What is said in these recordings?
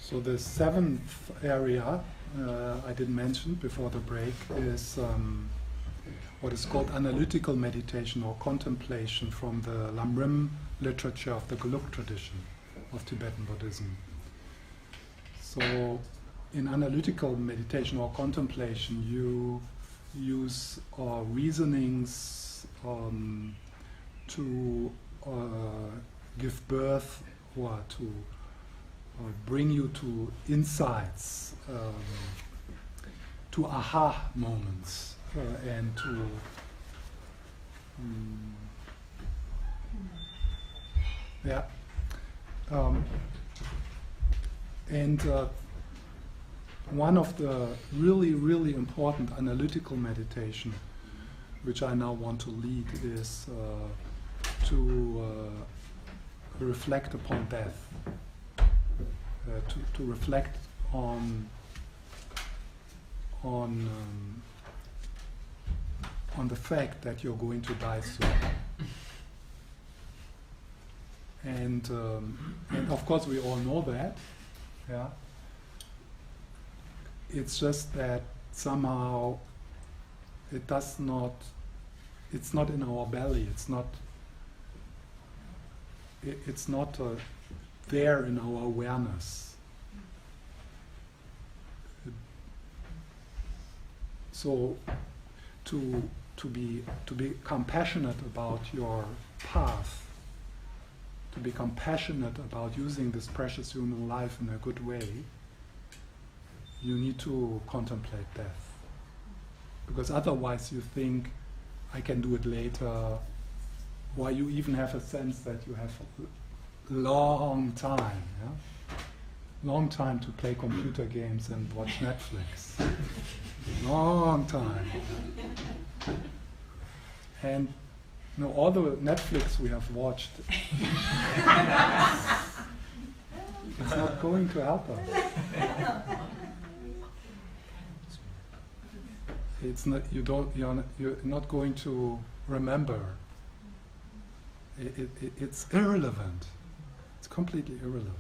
So the seventh area I didn't mention before the break is what is called analytical meditation or contemplation from the Lamrim literature of the Geluk tradition of Tibetan Buddhism. So in analytical meditation or contemplation, you use reasonings to give birth or to bring you to insights, to aha moments, and to one of the really, really important analytical meditation, which I now want to lead, is to reflect upon death, to reflect on the fact that you're going to die soon. And of course we all know that, yeah. It's just that somehow it's not in our belly, it's not there in our awareness. So to become passionate about your path, to become passionate about using this precious human life in a good way, you need to contemplate death. Because otherwise you think, I can do it later, or you even have a sense that you have a long time, yeah? Long time to play computer games and watch Netflix. Long time. And all the Netflix we have watched, it's not going to help us. It's not. You're not going to remember. It's irrelevant. It's completely irrelevant.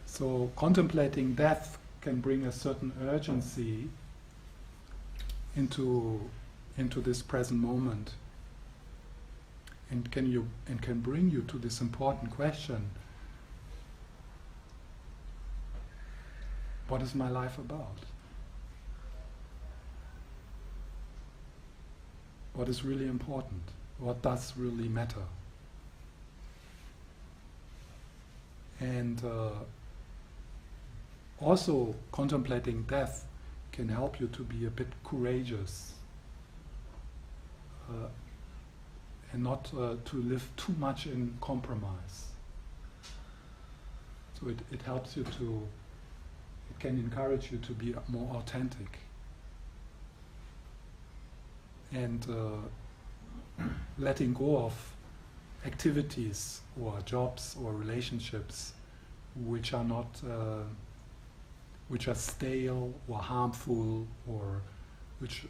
So contemplating death can bring a certain urgency into this present moment, and can bring you to this important question: what is my life about? What is really important? What does really matter? And also contemplating death can help you to be a bit courageous and not to live too much in compromise. So it helps you to, it can encourage you to be more authentic. And letting go of activities or jobs or relationships which are not, which are stale or harmful, or which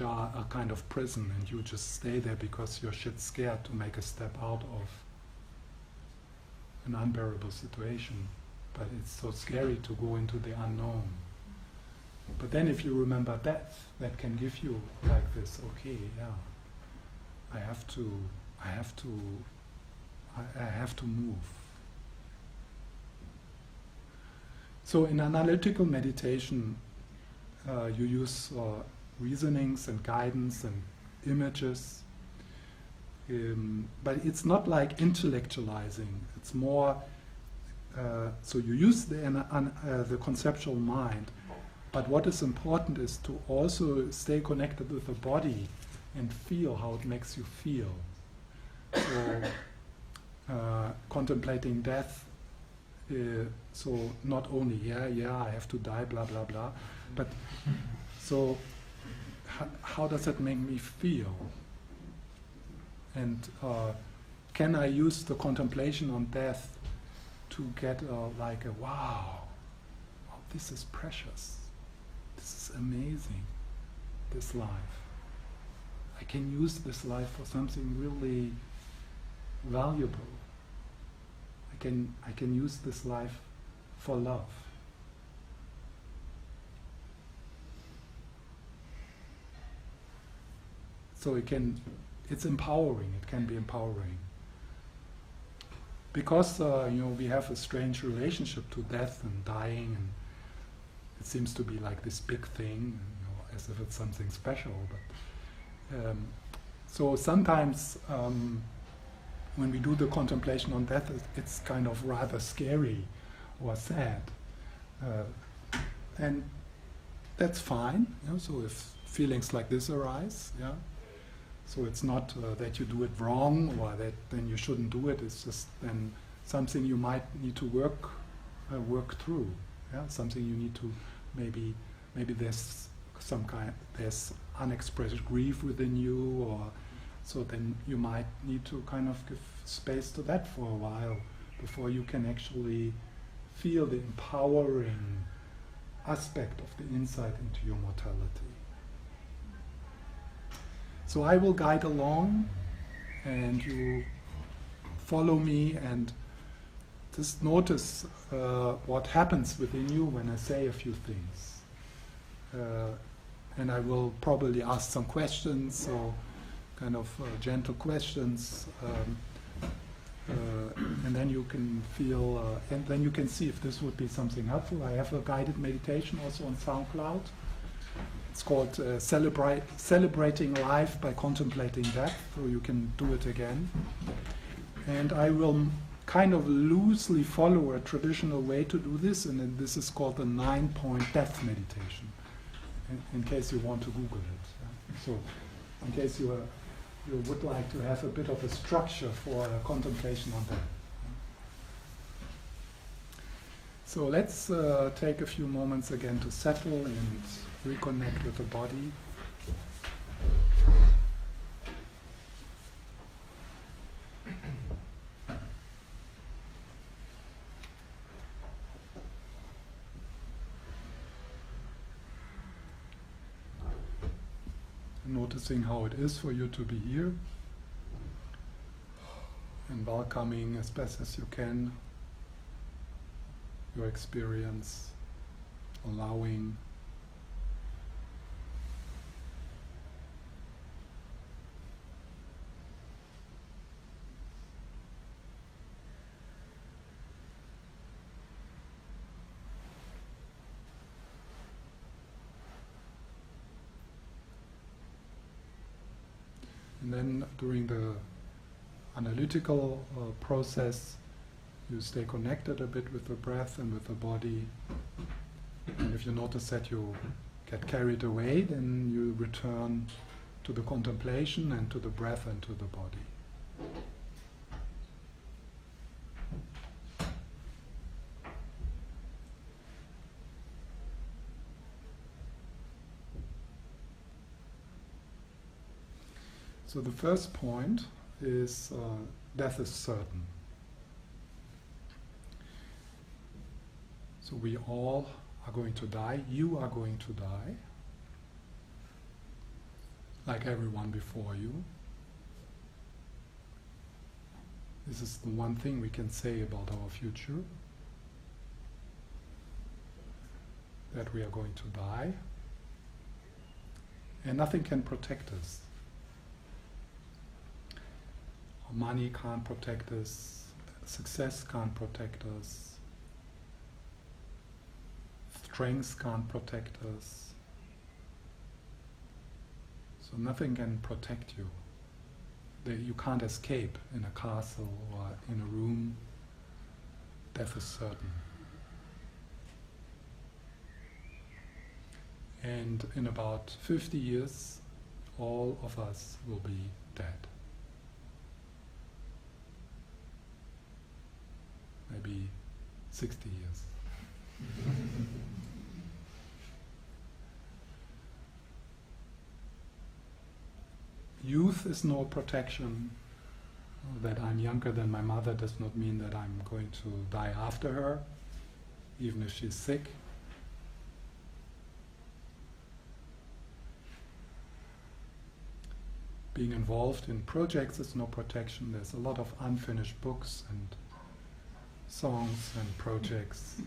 are a kind of prison, and you just stay there because you're shit scared to make a step out of an unbearable situation. But it's so scary to go into the unknown. But then if you remember death, that can give you like this, okay, yeah, I have to move. So in analytical meditation, you use reasonings and guidance and images, but it's not like intellectualizing. It's more, so you use the conceptual mind, but what is important is to also stay connected with the body and feel how it makes you feel. So contemplating death, so not only, I have to die, blah, blah, blah, but so how does it make me feel? And can I use the contemplation on death to get like a wow, this is precious, this is amazing, this life. I can use this life for something really valuable. I I can use this life for love. So it's empowering. It can be empowering. Because we have a strange relationship to death and dying, and it seems to be like this big thing, as if it's something special. But so sometimes when we do the contemplation on death, it's kind of rather scary or sad, and that's fine. So if feelings like this arise, so it's not that you do it wrong or that then you shouldn't do it. It's just then something you might need to work through. Something you need to maybe there's there's unexpressed grief within you, or so then you might need to kind of give space to that for a while before you can actually feel the empowering aspect of the insight into your mortality. So I will guide along, and you follow me, and just notice what happens within you when I say a few things. And I will probably ask some questions, so kind of gentle questions, and then you can feel, and then you can see if this would be something helpful. I have a guided meditation also on SoundCloud. It's called Celebrating Life by Contemplating Death, so you can do it again. And I will kind of loosely follow a traditional way to do this, and then this is called the 9-point death meditation, in case you want to Google it. So in case you would like to have a bit of a structure for a contemplation on death. So let's take a few moments again to settle and reconnect with the body. Noticing how it is for you to be here, and welcoming as best as you can your experience, allowing. And then during the analytical process, you stay connected a bit with the breath and with the body. And if you notice that you get carried away, then you return to the contemplation and to the breath and to the body. So the first point is death is certain. So we all are going to die. You are going to die, like everyone before you. This is the one thing we can say about our future, that we are going to die, and nothing can protect us. Money can't protect us, success can't protect us, strength can't protect us. So nothing can protect you. You can't escape in a castle or in a room. Death is certain. And in about 50 years, all of us will be dead. Maybe 60 years. Youth is no protection. That I'm younger than my mother does not mean that I'm going to die after her, even if she's sick. Being involved in projects is no protection. There's a lot of unfinished books and songs and projects.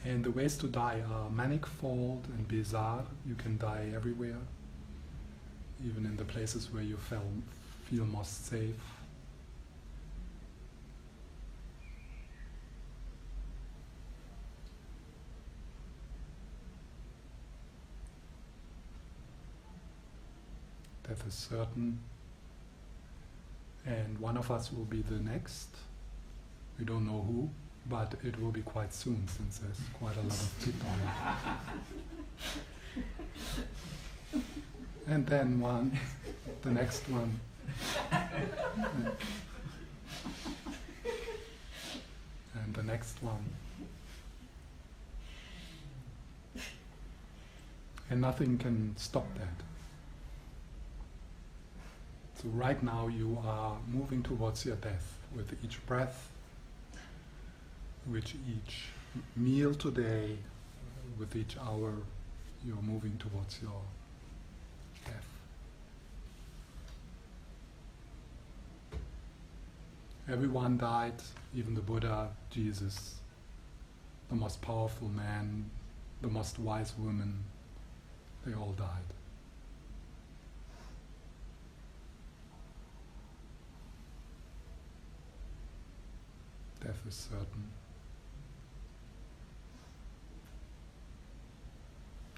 And the ways to die are manifold and bizarre. You can die everywhere, even in the places where you feel most safe. Death is certain, and one of us will be the next. We don't know who, but it will be quite soon, since there's quite a lot of people. And then the next one. And the next one. And nothing can stop that. So right now you are moving towards your death with each breath, with each meal today, with each hour, you're moving towards your death. Everyone died, even the Buddha, Jesus, the most powerful man, the most wise woman, they all died. Death is certain.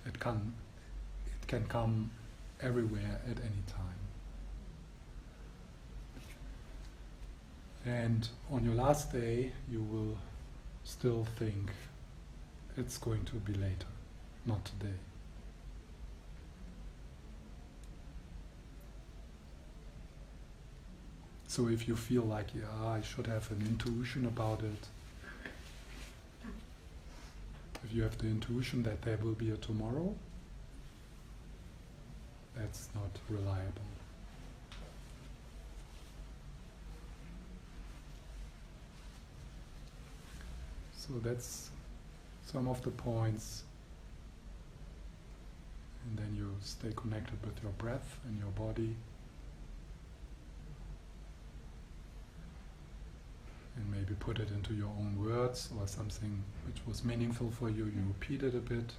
It can come everywhere at any time. And on your last day, you will still think it's going to be later, not today. So if you feel like, I should have an intuition about it, if you have the intuition that there will be a tomorrow, that's not reliable. So that's some of the points, and then you stay connected with your breath and your body. And maybe put it into your own words, or something which was meaningful for you, you repeat it a bit.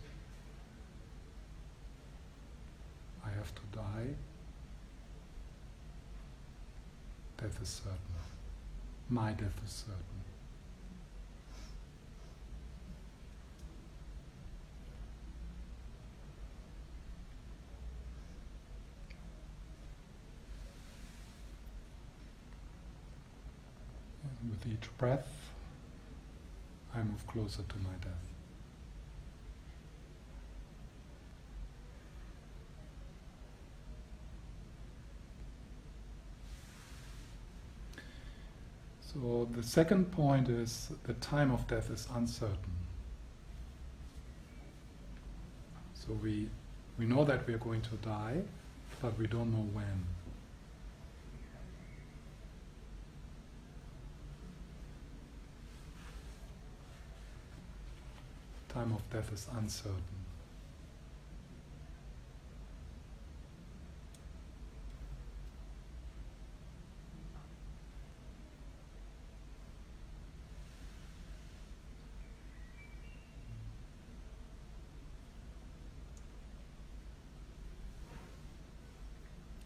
I have to die. Death is certain. My death is certain. With each breath, I move closer to my death. So the second point is the time of death is uncertain. So we know that we are going to die, but we don't know when. Time of death is uncertain.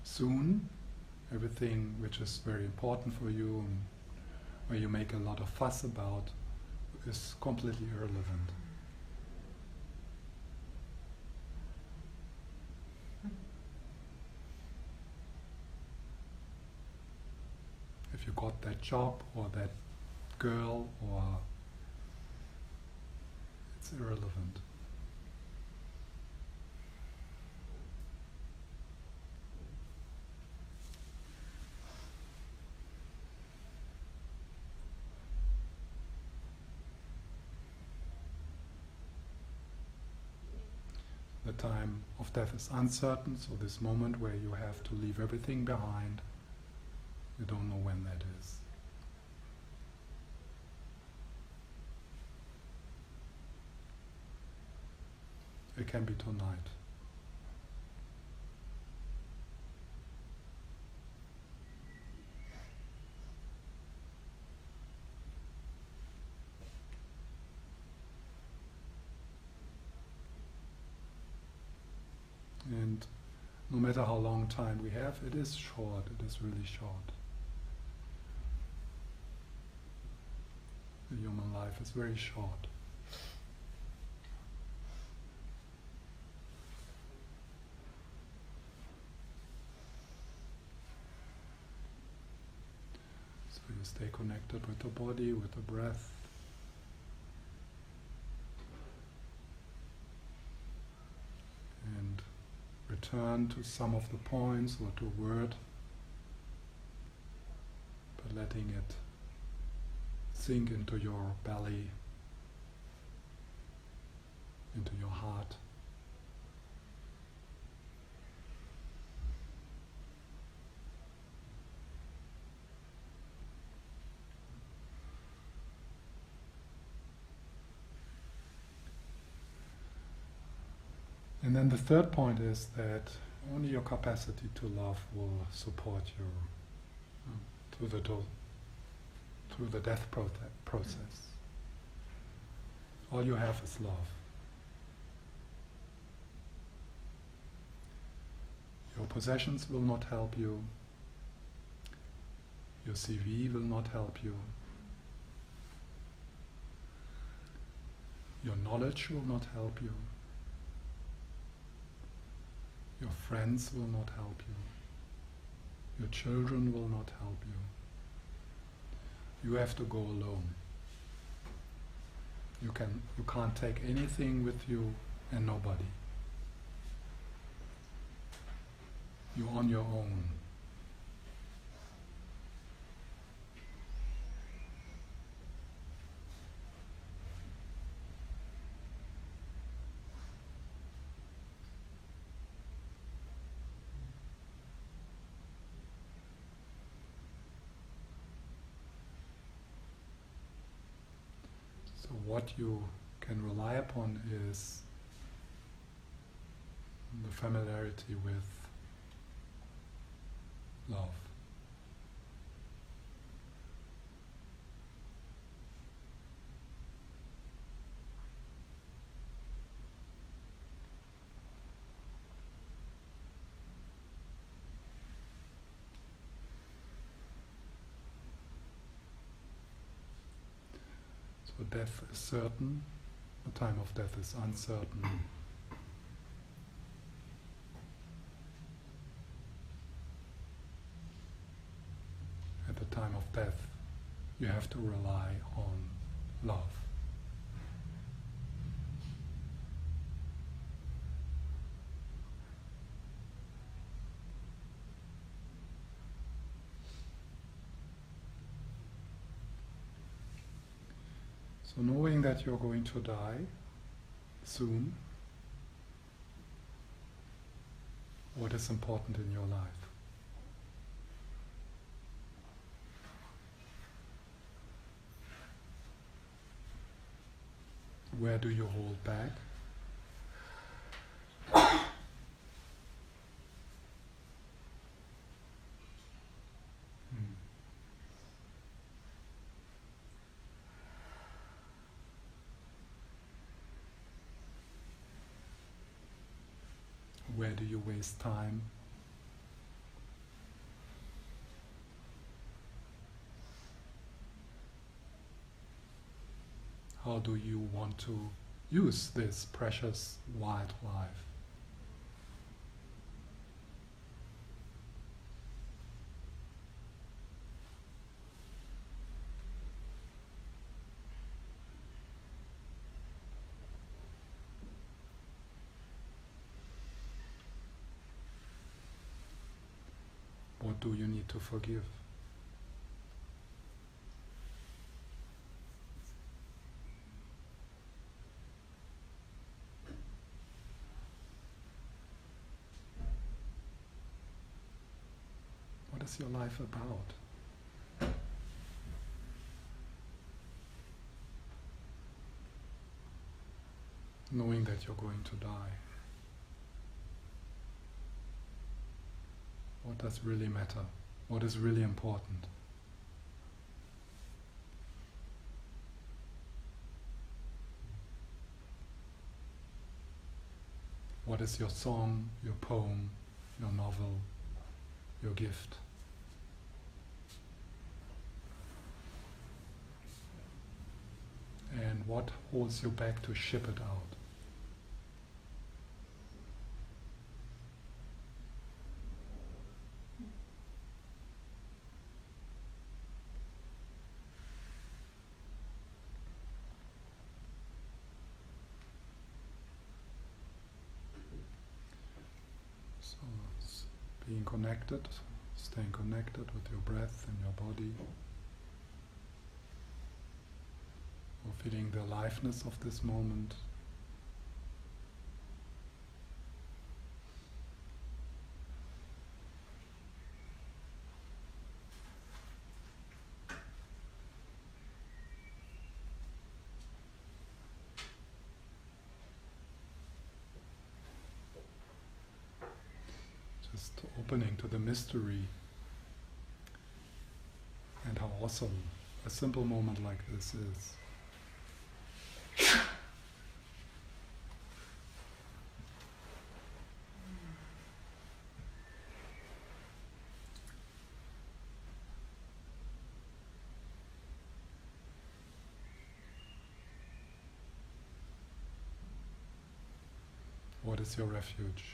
Soon, everything which is very important for you and where you make a lot of fuss about is completely irrelevant. If you got that job or that girl, or it's irrelevant. The time of death is uncertain, so this moment where you have to leave everything behind, you don't know when that is. It can be tonight. No matter how long time we have, it is short, it is really short. The human life is very short. So you stay connected with the body, with the breath. And return to some of the points or to a word, but letting it sink into your belly, into your heart. And then the third point is that only your capacity to love will support you through the death process. All you have is love. Your possessions will not help you. Your CV will not help you. Your knowledge will not help you. Your friends will not help you. Your children will not help you. You have to go alone. You can't take anything with you and nobody. You're on your own. So what you can rely upon is the familiarity with love. So death is certain, the time of death is uncertain. At the time of death, you have to rely on love. So knowing that you're going to die soon, what is important in your life? Where do you hold back? Where do you waste time? How do you want to use this precious wild life? What do you need to forgive? What is your life about? Knowing that you're going to die. What does really matter? What is really important? What is your song, your poem, your novel, your gift. And what holds you back to ship it out? So it's being connected, staying connected with your breath and your body, or feeling the aliveness of this moment. Just opening to the mystery and how awesome a simple moment like this is. What is your refuge?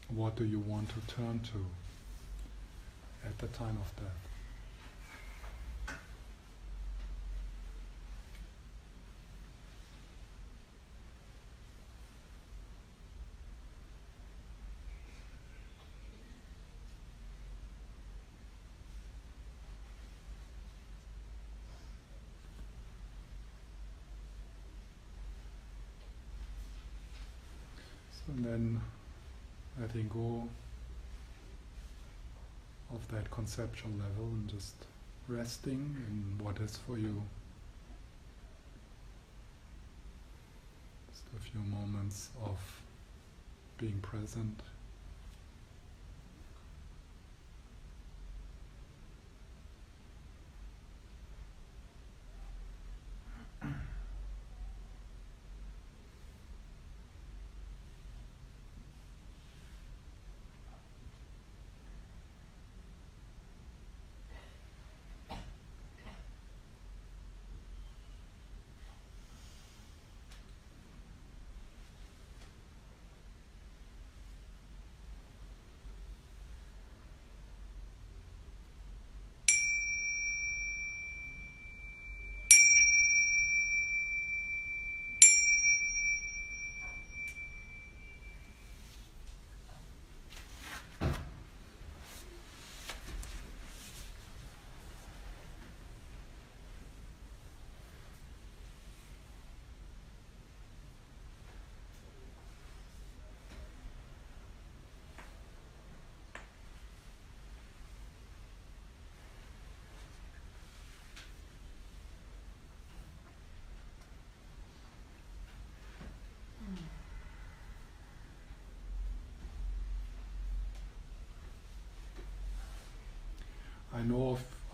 What do you want to turn to at the time of death? So then letting go of that conceptual level and just resting in what is for you. Just a few moments of being present.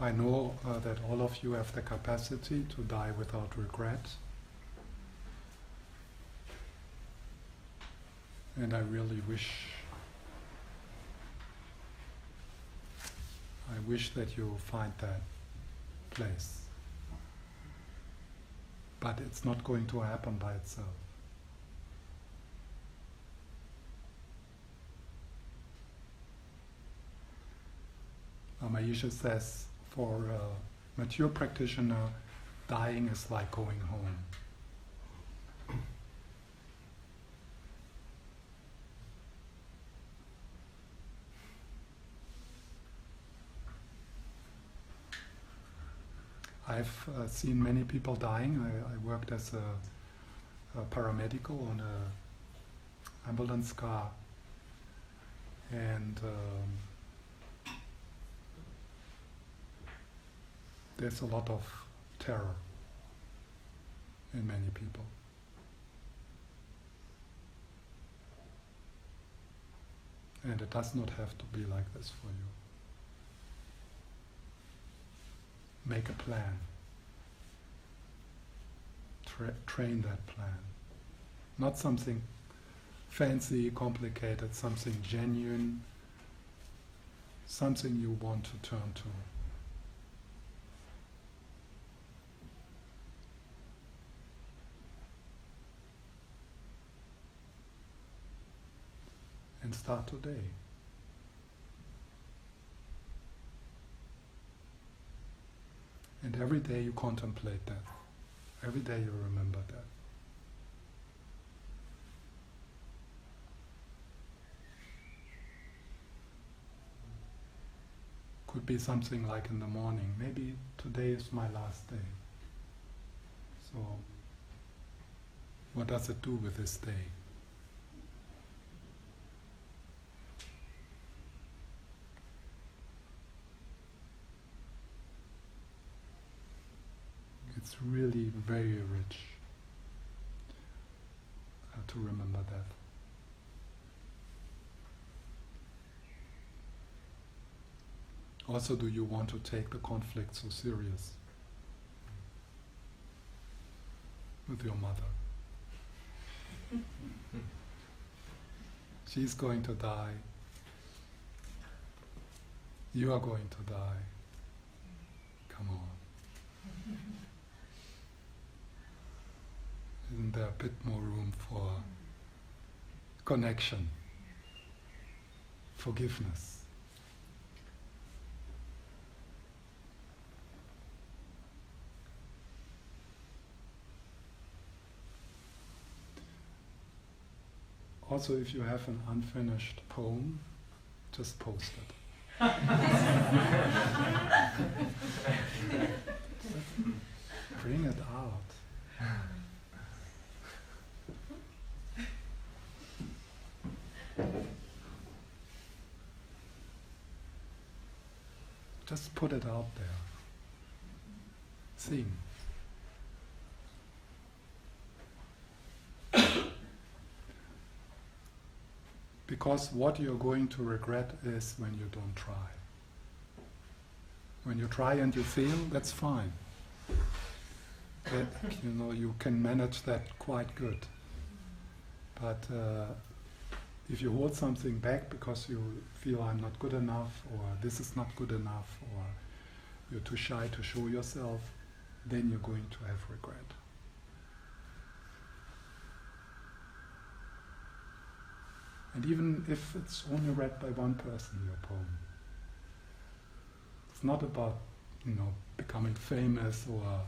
I know that all of you have the capacity to die without regret. And I really wish that you find that place. But it's not going to happen by itself. Maisha says, for a mature practitioner, dying is like going home. I've seen many people dying. I worked as a paramedical on an ambulance car, and there's a lot of terror in many people. And it does not have to be like this for you. Make a plan. train that plan. Not something fancy, complicated, something genuine, something you want to turn to. And start today. And every day you contemplate that. Every day you remember that. Could be something like in the morning. Maybe today is my last day. So, what does it do with this day? It's really very rich to remember that. Also, do you want to take the conflict so serious with your mother? She's going to die. You are going to die. Come on. Isn't there a bit more room for connection, forgiveness? Also, if you have an unfinished poem, just post it. Bring it out. Just put it out there. Sing. Because what you're going to regret is when you don't try. When you try and you fail, that's fine. But, you can manage that quite good. But if you hold something back because you feel I'm not good enough, or this is not good enough, or you're too shy to show yourself, then you're going to have regret. And even if it's only read by one person, your poem, it's not about, becoming famous or,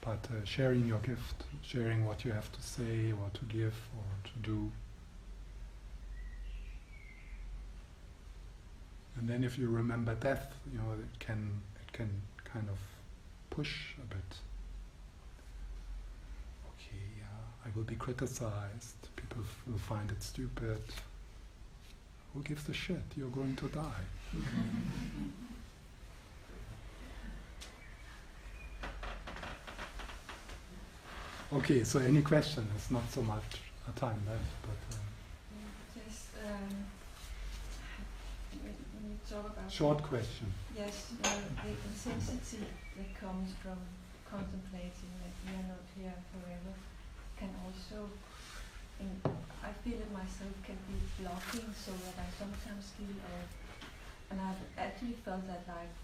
but sharing your gift, sharing what you have to say or to give or to do. And then if you remember death, it can kind of push a bit. Okay, I will be criticized. People will find it stupid. Who gives a shit? You're going to die. Okay, so any question? It's not so much a time left, but just when you talk about short question. Yes, the intensity that comes from contemplating that we are not here forever can also, I feel it myself, can be blocking, so that I sometimes feel, and I've actually felt that like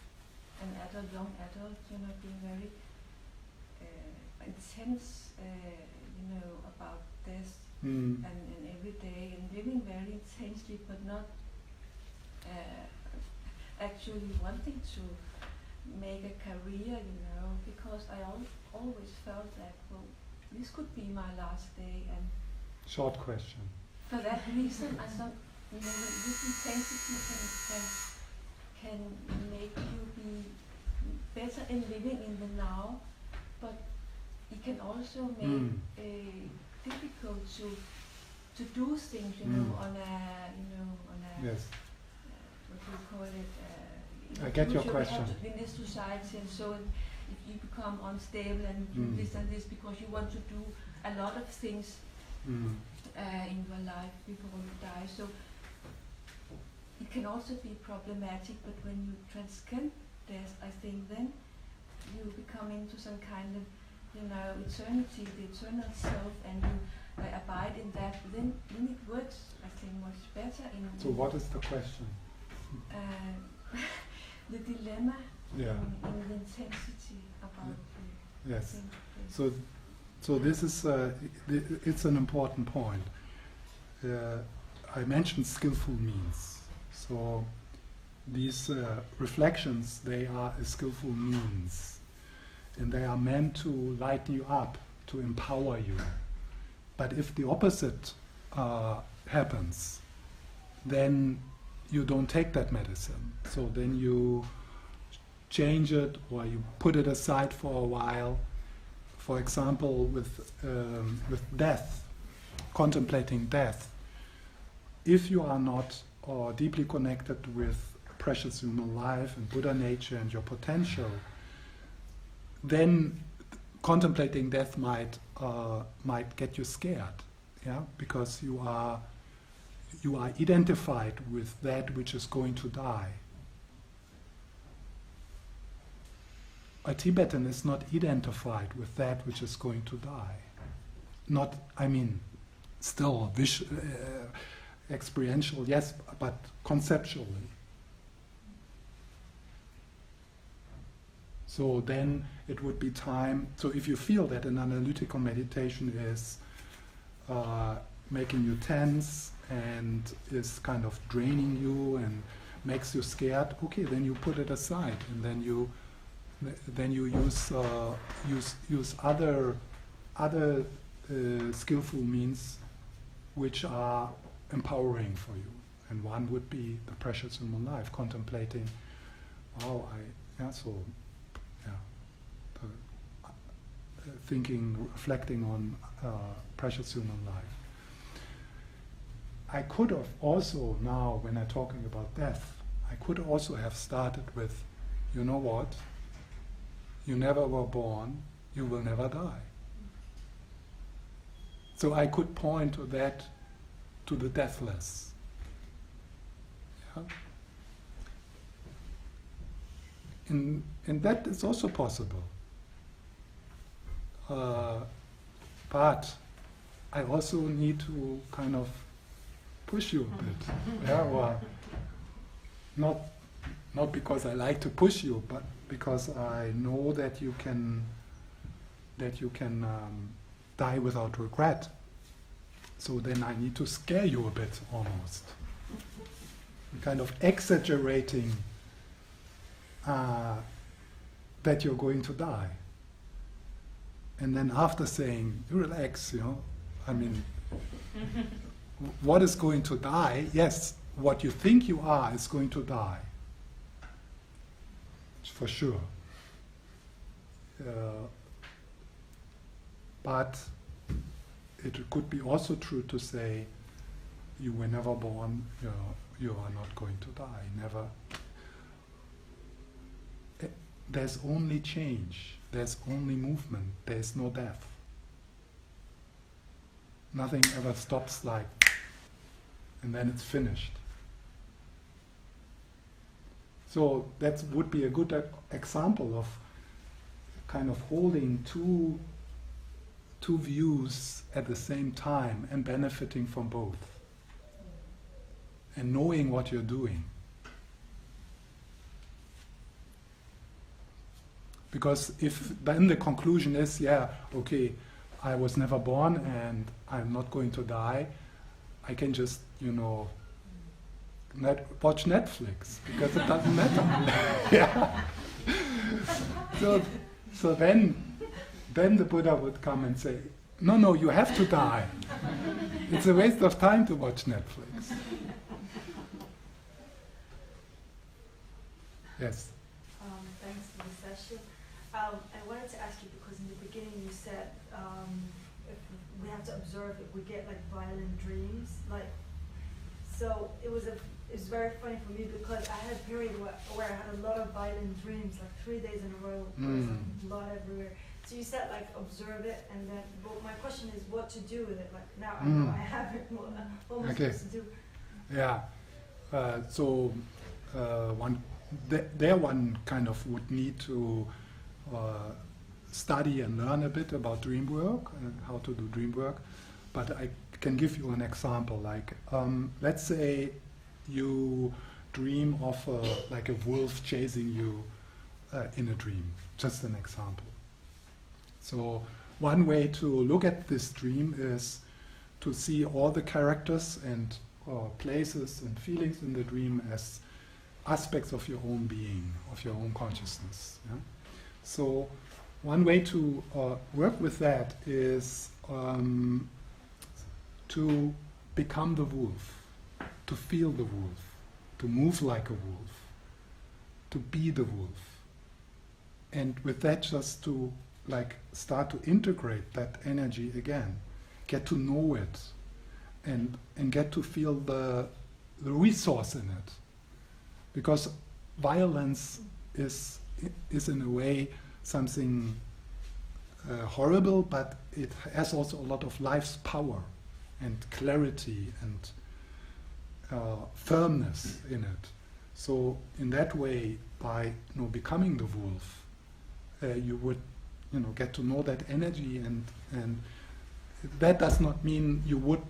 an adult, young adult, being very intense, about death and every day, and living very intensely, but not actually wanting to make a career, because I always felt that, this could be my last day, and short question. For that reason, I thought, this intensity can make you be better in living in the now, but it can also make difficult to do things, on a yes. What do you call it? I get your question. In this society, and so if you become unstable and do this and this because you want to do a lot of things in your life before you die, so it can also be problematic. But when you transcend death, I think then you become into some kind of eternity, the eternal self, and you abide in that, then it works, I think, much better. So what is the question? The dilemma Yeah. in the intensity about Yes. things. So this is it's an important point. I mentioned skillful means. So these reflections, they are a skillful means, and they are meant to lighten you up, to empower you. But if the opposite happens, then you don't take that medicine. So then you change it, or you put it aside for a while. For example, with death, contemplating death, if you are not deeply connected with precious human life and Buddha nature and your potential, then contemplating death might get you scared, yeah, because you are identified with that which is going to die. A Tibetan is not identified with that which is going to die. Not, I mean, still experiential, yes, but conceptually. So then it would be time, so if you feel that an analytical meditation is making you tense and is kind of draining you and makes you scared, okay, then you put it aside, and then you use other skillful means which are empowering for you. And one would be the precious human life, contemplating, thinking, reflecting on precious human life. I could have also, now when I'm talking about death, I could also have started with, you know what? You never were born, you will never die. So I could point to that, to the deathless. Yeah? And that is also possible. But I also need to kind of push you a bit. Yeah, or not because I like to push you, but because I know that you can die without regret. So then I need to scare you a bit, almost. Kind of exaggerating that you're going to die. And then after saying, you relax, I mean, what is going to die? Yes, what you think you are is going to die. For sure. But it could be also true to say, you were never born, you are not going to die, never. There's only change, there's only movement, there's no death. Nothing ever stops like, and then it's finished. So that would be a good example of kind of holding two views at the same time and benefiting from both. And knowing what you're doing. Because if then the conclusion is, okay, I was never born and I'm not going to die, I can just, watch Netflix, because it doesn't matter. Yeah. So then the Buddha would come and say, no, you have to die. It's a waste of time to watch Netflix. Yes? Thanks for the session. I wanted to ask you, because in the beginning you said if we have to observe if we get like violent dreams. So it was very funny for me, because I had a period where I had a lot of violent dreams, like 3 days in a row, blood everywhere. So you said observe it, and then, but my question is what to do with it. Now I know I have it, what am I supposed to do? Yeah. One kind of would need to study and learn a bit about dream work and how to do dream work, but I can give you an example. Like, let's say you dream of like a wolf chasing you in a dream. Just an example. So one way to look at this dream is to see all the characters and places and feelings in the dream as aspects of your own being, of your own consciousness. Yeah? So one way to work with that is to become the wolf, to feel the wolf, to move like a wolf, to be the wolf. And with that, just to like start to integrate that energy again, get to know it, and get to feel the resource in it. Because violence is in a way something horrible, but it has also a lot of life's power and clarity and firmness in it. So in that way, by becoming the wolf, you would get to know that energy, and that does not mean you would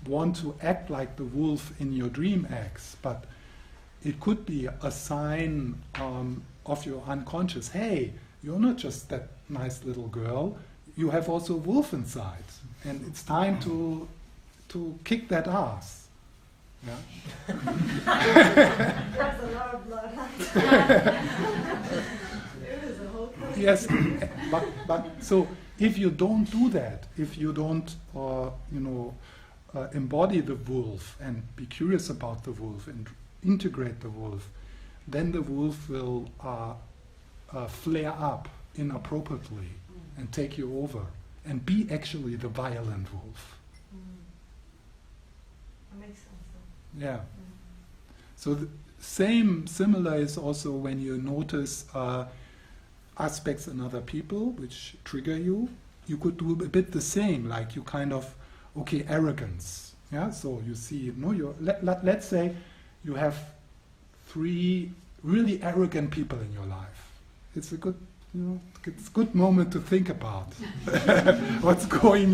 want to act like the wolf in your dream acts, but it could be a sign of your unconscious. Hey, you're not just that nice little girl, you have also a wolf inside, and it's time to kick that ass. Yeah? There's a lot of blood. There is a whole thing. Yes, but so if you don't do that, if you don't embody the wolf and be curious about the wolf and integrate the wolf, then the wolf will flare up inappropriately and take you over and be actually the violent wolf. That makes sense. Yeah. So similar is also when you notice aspects in other people which trigger you. You could do a bit the same, like you kind of, arrogance. Yeah. So you see, let's say you have 3 really arrogant people in your life. It's a good, it's a good moment to think about what's going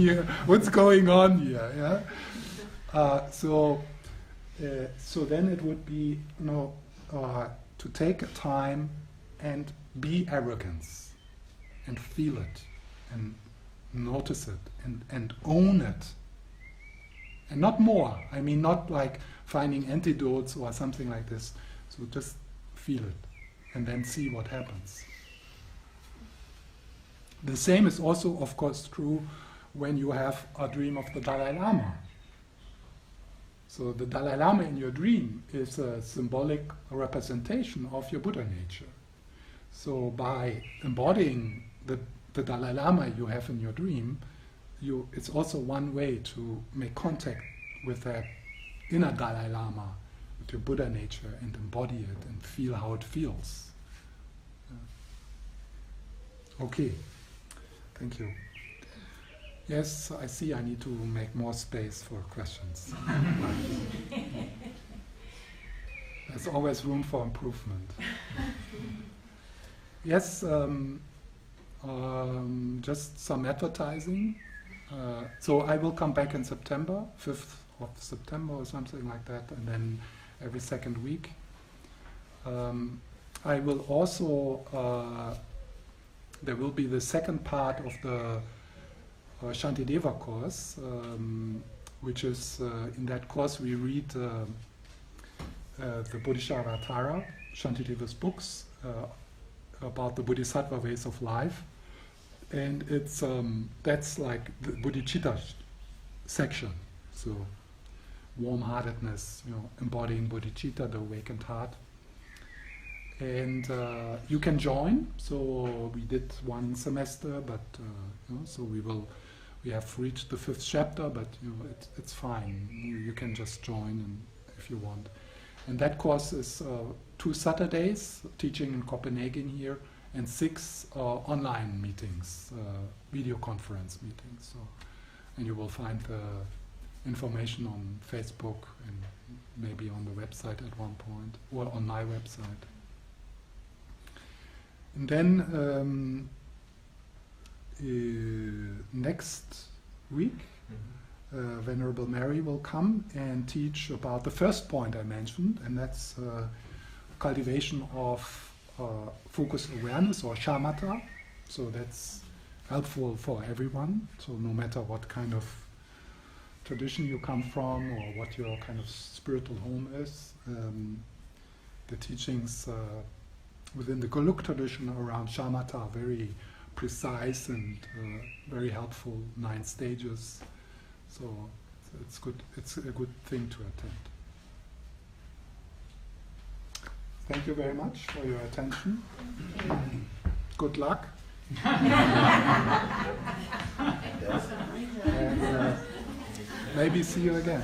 on here. Yeah. So then it would be, to take time and be arrogance and feel it and notice it and own it. And not more. I mean, not like finding antidotes or something like this. So just feel it and then see what happens. The same is also, of course, true when you have a dream of the Dalai Lama. So the Dalai Lama in your dream is a symbolic representation of your Buddha nature. So by embodying the Dalai Lama you have in your dream, it's also one way to make contact with that inner Dalai Lama, with your Buddha nature, and embody it and feel how it feels. Okay, thank you. Yes, I see I need to make more space for questions. There's always room for improvement. Yes, just some advertising. So I will come back in September, 5th of September or something like that, and then every second week. I will also, there will be the second part of the Shantideva course, which is, in that course we read the Bodhisattva, Shantideva's books about the Bodhisattva ways of life. And it's that's like the bodhicitta section. So warm-heartedness, embodying bodhicitta, the awakened heart. And you can join. So we did 1 semester, but so we have reached the 5th chapter, but it's fine. You can just join if you want. And that course is 2 Saturdays teaching in Copenhagen here, and 6 online meetings, video conference meetings. So, and you will find the information on Facebook and maybe on the website at one point, or on my website. And then next week, Venerable Mary will come and teach about the first point I mentioned, and that's cultivation of focused awareness, or shamatha. So that's helpful for everyone. So no matter what kind of tradition you come from or what your kind of spiritual home is, the teachings within the Goluk tradition around shamatha are very precise and very helpful, 9 stages. So it's good. It's a good thing to attend. Thank you very much for your attention. Good luck. And maybe see you again.